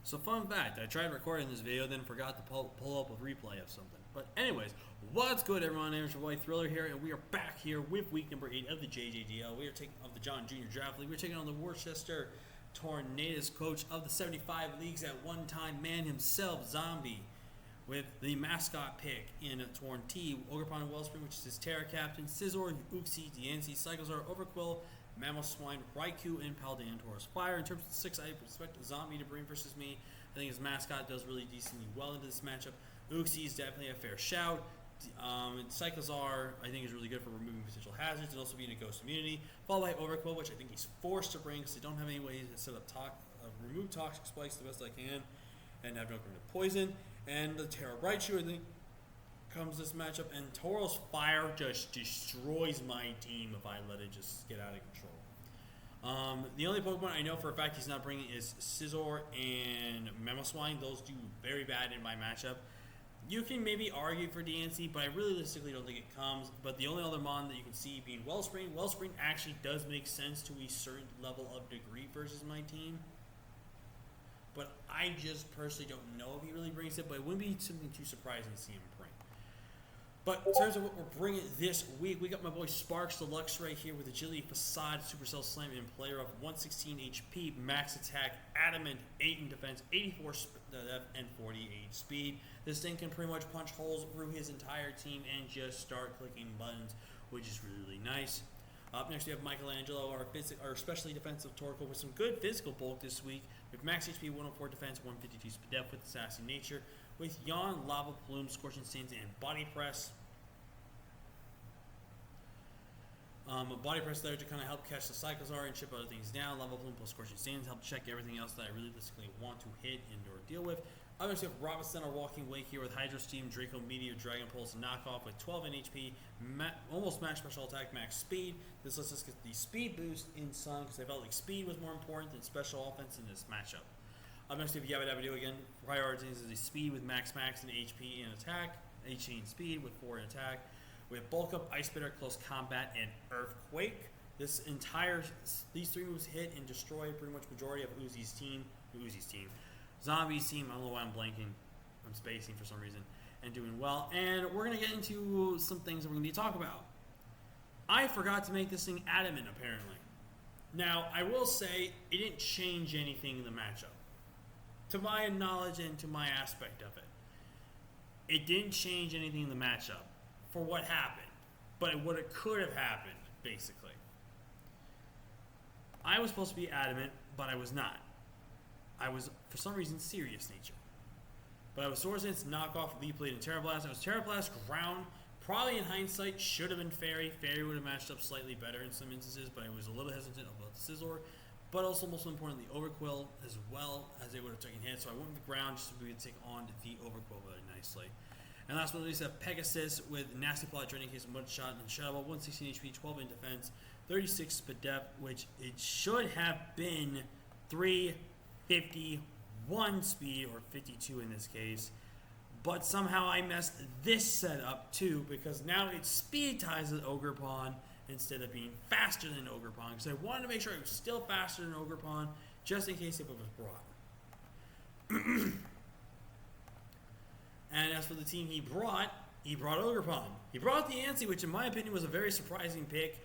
So fun fact, I tried recording this video, then forgot to pull up a replay of something. But anyways, what's good everyone? My name is your boy Thriller here, and we are back here with week number 8 of the JJDL. We are taking of the John Jr. Draft League. We're taking on the Worcester Tornadoes, coach of the 75 leagues at one time, man himself, Zombie, with the mascot pick in a Torn T, OGERPON Wellspring, which is his Terra Captain, Scizor, Uxie, DNC, Cyclozar, Overquill, Mammal Swine, Raikou, and Paldeantor's Fire. In terms of the 6, I expect Zombie to bring versus me. I think his mascot does really decently well into this matchup. Uxie is definitely a fair shout. Cyclozar, I think, is really good for removing potential hazards and also being a ghost immunity. Followed by Overquill, which I think he's forced to bring because they don't have any ways to set up remove toxic spikes the best I can and have no permanent poison. And the Terra Raichu, I think, comes this matchup. And Tauros Fire just destroys my team if I let it just get out of control. The only Pokemon I know for a fact he's not bringing is Scizor and Mamoswine. Those do very bad in my matchup. You can maybe argue for DNC, but I realistically don't think it comes. But the only other mon that you can see being Wellspring. Wellspring actually does make sense to a certain level of degree versus my team. But I just personally don't know if he really brings it, but it wouldn't be something too surprising to see him bring. But in terms of what we're bringing this week, we got my boy Sparks Deluxe right here with Agility, Facade, Supercell Slam, and Player of 116 HP, Max Attack, Adamant, 8 in Defense, 84 and 48 Speed. This thing can pretty much punch holes through his entire team and just start clicking buttons, which is really, really nice. Up next, we have Michelangelo, our specially defensive Torkoal, with some good physical bulk this week, with max HP, 104 defense, 152 speed depth with Sassy Nature, with Yawn, Lava Plume, Scorching Sands, and Body Press. Body Press there to kind of help catch the Cyclozar and chip other things down. Lava Plume plus Scorching Sands help check everything else that I realistically want to hit and or deal with. Others have Robinson, our Walking Wake here with Hydro Steam, Draco Meteor, Dragon Pulse, and Knockoff with 12 in HP, almost max special attack, max speed. This lets us get the speed boost in Sun because I felt like speed was more important than special offense in this matchup. Up next, we have Yabba Dabba Doo again. Prioritizes the speed with max and HP and attack, HP and speed with 4 in attack. We have Bulk Up, Ice Spitter, Close Combat, and Earthquake. These 3 moves hit and destroy pretty much majority of Uzi's team. Zombie's team, I don't know why I'm blanking. I'm spacing for some reason. And doing well. And we're going to get into some things that we're going to need to talk about. I forgot to make this thing adamant, apparently. Now, I will say it didn't change anything in the matchup. To my knowledge and to my aspect of it. It didn't change anything in the matchup for what happened. But what it could have happened, basically. I was supposed to be adamant, but I was not. I was, for some reason, serious nature. But I was Swords Dance, Knockoff, Leaf Blade, and Terra Blast. I was Terra Blast, Ground. Probably in hindsight, should have been Fairy. Fairy would have matched up slightly better in some instances, but I was a little hesitant about the Scizor. But also, most importantly, Overquill, as well as they would have taken hits. So I went with the Ground just so we could take on the Overquill very nicely. And last but not least, I have Pegasus with Nasty Plot, Draining Case, Mud Shot, and Shadow Ball, 116 HP, 12 in defense, 36 speed depth, which it should have been 351 speed, or 52 in this case. But somehow I messed this setup too, because now it speed ties with OGERPON instead of being faster than OGERPON, because I wanted to make sure it was still faster than OGERPON, just in case it was brought. And as for the team he brought OGERPON. He brought the Ansi, which in my opinion was a very surprising pick.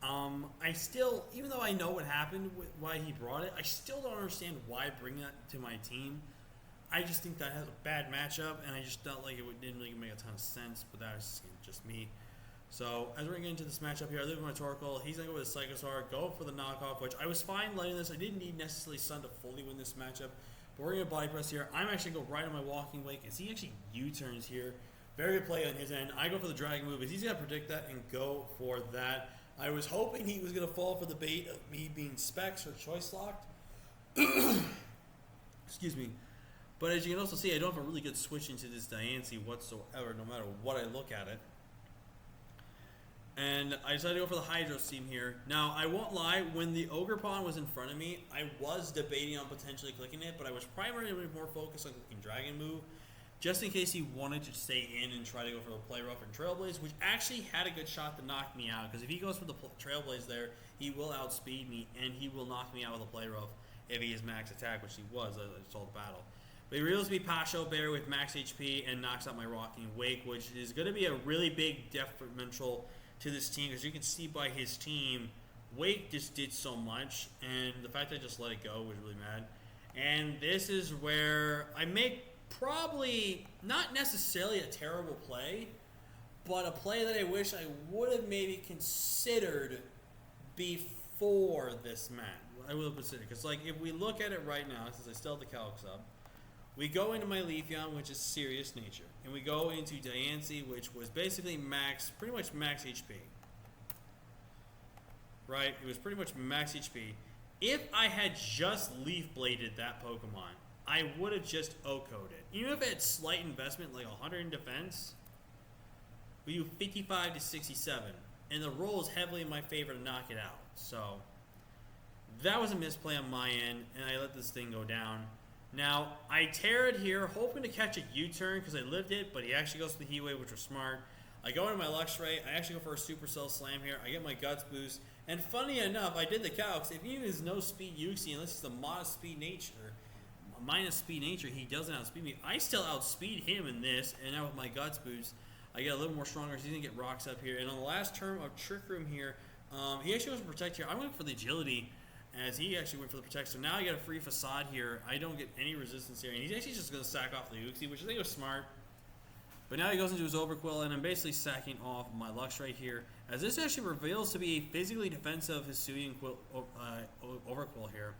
I still, even though I know what happened, why he brought it, I still don't understand why bring that to my team. I just think that has a bad matchup, and I just felt like it didn't really make a ton of sense, but that was just me. So, as we're going to get into this matchup here, I live with my Torkoal. He's going to go with Cyclozar, go for the knockoff, which I was fine letting this. I didn't need necessarily Sun to fully win this matchup, but we're going to Body Press here. I'm actually going to go right on my Walking Wake, as he actually U-turns here. Very good play on his end. I go for the Dragon move, as he's going to predict that and go for that. I was hoping he was going to fall for the bait of me being Specs or Choice Locked. Excuse me. But as you can also see, I don't have a really good switch into this Diancie whatsoever, no matter what I look at it. And I decided to go for the Hydro Steam here. Now, I won't lie, when the OGERPON was in front of me, I was debating on potentially clicking it, but I was primarily more focused on clicking Dragon Move, just in case he wanted to stay in and try to go for the Play Rough and Trailblaze, which actually had a good shot to knock me out, because if he goes for the Trailblaze there, he will outspeed me, and he will knock me out with a Play Rough. if he is max attack, which he was. I saw the battle. But he reveals to be Pasho Bear with max HP and knocks out my Rocking Wake, which is going to be a really big detrimental to this team, because you can see by his team, Wake just did so much, and the fact that I just let it go was really mad. And this is where I make probably not necessarily a terrible play, but a play that I wish I would have maybe considered before this match. I will consider, because like if we look at it right now, since I still have the calcs up, we go into my Leafeon, which is serious nature, and we go into Diancie, which was basically max, pretty much max HP. Right? It was pretty much max HP. If I had just Leaf Bladed that Pokemon, I would have just OHKO'd it. Even if it had slight investment, like 100 in defense, we do 55 to 67, and the roll is heavily in my favor to knock it out. So that was a misplay on my end, and I let this thing go down. Now, I tear it here, hoping to catch a U-turn because I lived it, but he actually goes to the Heat Wave, which was smart. I go into my Luxray. I actually go for a Supercell Slam here. I get my Guts boost. And funny enough, I did the calcs. If he is no speed Uxie, unless he's a modest speed nature, minus speed nature, he doesn't outspeed me. I still outspeed him in this, and now with my Guts boost, I get a little more stronger, so he's going to get rocks up here. And on the last term of Trick Room here, he actually goes for Protect here. I went for the Agility, as he actually went for the Protect. So now I get a free Facade here. I don't get any resistance here. And he's actually just going to sack off the Uxie, which I think was smart. But now he goes into his Overquill, and I'm basically sacking off my Luxray here, as this actually reveals to be a physically defensive Hisuian Overquill here.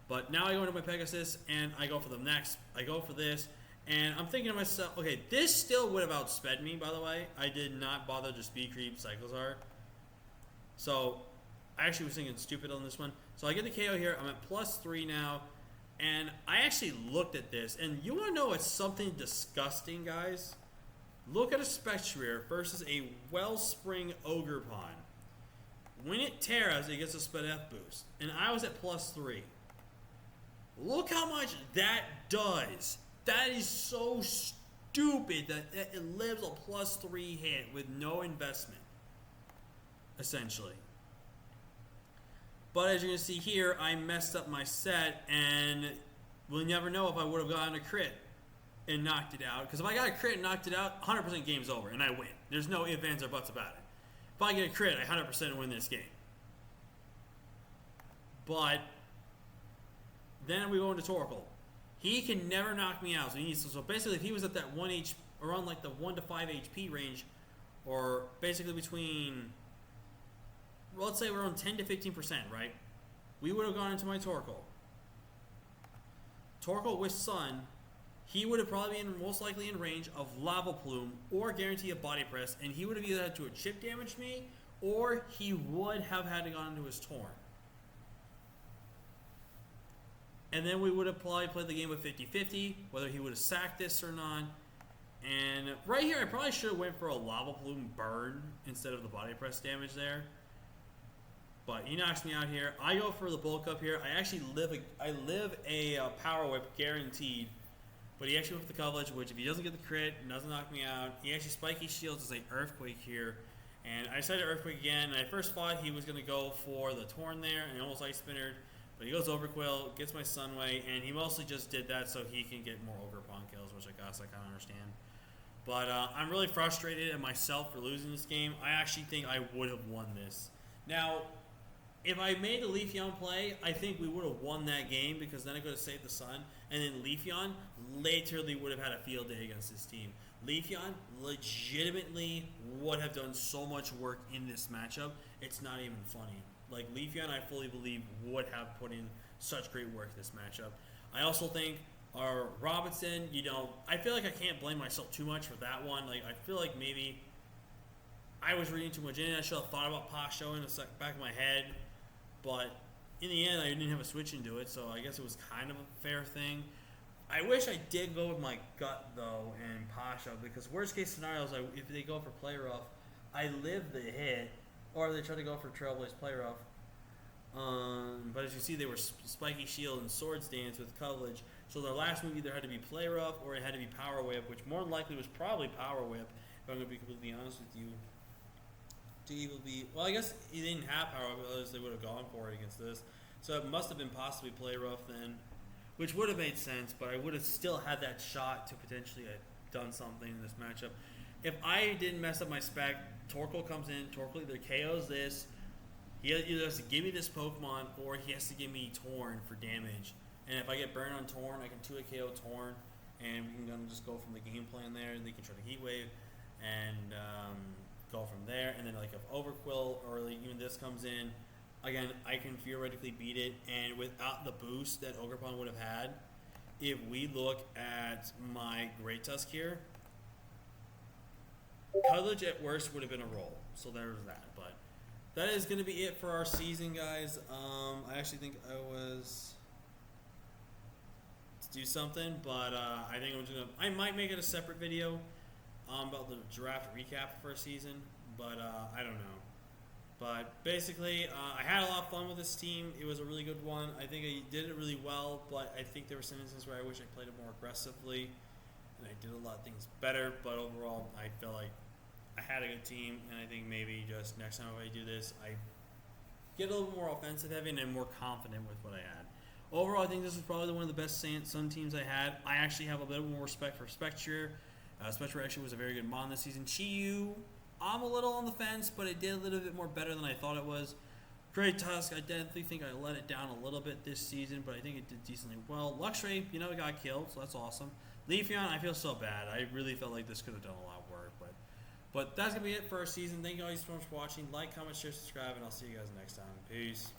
But now I go into my Pegasus, and I go for the next. I go for this, and I'm thinking to myself, okay, this still would have outsped me, by the way. I did not bother to speed creep Cyclozar. So I actually was thinking stupid on this one. So I get the KO here. I'm at +3 now. And I actually looked at this. And you want to know what's something disgusting, guys? Look at a Spectrier versus a Wellspring Ogerpon. When it tears, it gets a Sped F boost. And I was at +3. Look how much that does. That is so stupid that it lives a +3 hit with no investment, essentially. But as you're going to see here, I messed up my set, and we'll never know if I would have gotten a crit and knocked it out. Because if I got a crit and knocked it out, 100% game's over, and I win. There's no ifs, ands, or buts about it. If I get a crit, I 100% win this game. But then we go into Torkoal. He can never knock me out. So basically, if he was at that 1 HP, around like the 1 to 5 HP range, or basically between, well, let's say we're on 10 to 15%, right? We would have gone into my Torkoal. Torkoal with Sun, he would have probably been most likely in range of Lava Plume or guarantee a Body Press, and he would have either had to have chip damaged me, or he would have had to gone into his Torn. And then we would have probably played the game with 50-50, whether he would have sacked this or not. And right here, I probably should have went for a Lava Plume burn instead of the Body Press damage there. But he knocks me out here. I go for the Bulk Up here. I actually live a Power Whip guaranteed. But he actually went for the coverage, which if he doesn't get the crit, doesn't knock me out. He actually Spiky Shields as an Earthquake here. And I decided to Earthquake again. And I first thought he was going to go for the Torn there, and almost Ice Spinnered. But he goes Overquill, gets my Sunway, and he mostly just did that so he can get more OGERPON kills, which I guess I kind of understand. But I'm really frustrated at myself for losing this game. I actually think I would have won this. Now, if I made the Leafeon play, I think we would have won that game, because then I could have saved the Sun. And then Leafeon literally would have had a field day against this team. Leafeon legitimately would have done so much work in this matchup. It's not even funny. Like, Leafeon, I fully believe, would have put in such great work this matchup. I also think our Robinson, I feel like I can't blame myself too much for that one. Like, I feel like maybe I was reading too much in it. I should have thought about Pasho in the back of my head. But in the end, I didn't have a switch into it, so I guess it was kind of a fair thing. I wish I did go with my gut, though, and Pasho, because worst case scenarios, if they go for Play Rough, I live the hit, or they try to go for Trailblaze Play Rough. But as you see, they were Spiky Shield and Swords Dance with coverage, so their last move either had to be Play Rough or it had to be Power Whip, which more than likely was probably Power Whip, if I'm going to be completely honest with you. Well, I guess he didn't have Power Whip, otherwise they would have gone for it against this. So it must have been possibly play rough then, which would have made sense, but I would have still had that shot to potentially have done something in this matchup. If I didn't mess up my spec, Torkoal comes in, Torkoal either KOs this, he either has to give me this Pokemon, or he has to give me Torn for damage. And if I get burned on Torn, I can 2-hit KO Torn, and we can just go from the game plan there. They can try to Heat Wave, and go from there. And then like if Overquill or like even this comes in, again, I can theoretically beat it. And without the boost that OGERPON would have had, if we look at my Great Tusk here, Cuddledge at worst would have been a roll. So there's that. But that is going to be it for our season, guys. I actually think do something, but I think I might make it a separate video about the draft recap for a season, but I don't know. But basically, I had a lot of fun with this team. It was a really good one. I think I did it really well, but I think there were some instances where I wish I played it more aggressively, and I did a lot of things better. But overall, I feel like I had a good team, and I think maybe just next time if I do this, I get a little more offensive heavy and I'm more confident with what I had. Overall, I think this is probably one of the best Sun teams I had. I actually have a bit more respect for Spectre. Spectre actually was a very good mon this season. Chi-Yu, I'm a little on the fence, but it did a little bit more better than I thought it was. Great Tusk, I definitely think I let it down a little bit this season, but I think it did decently well. Luxray, it got killed, so that's awesome. Leafeon, I feel so bad. I really felt like this could have done a lot of work, but that's going to be it for our season. Thank you guys so much for watching. Like, comment, share, subscribe, and I'll see you guys next time. Peace.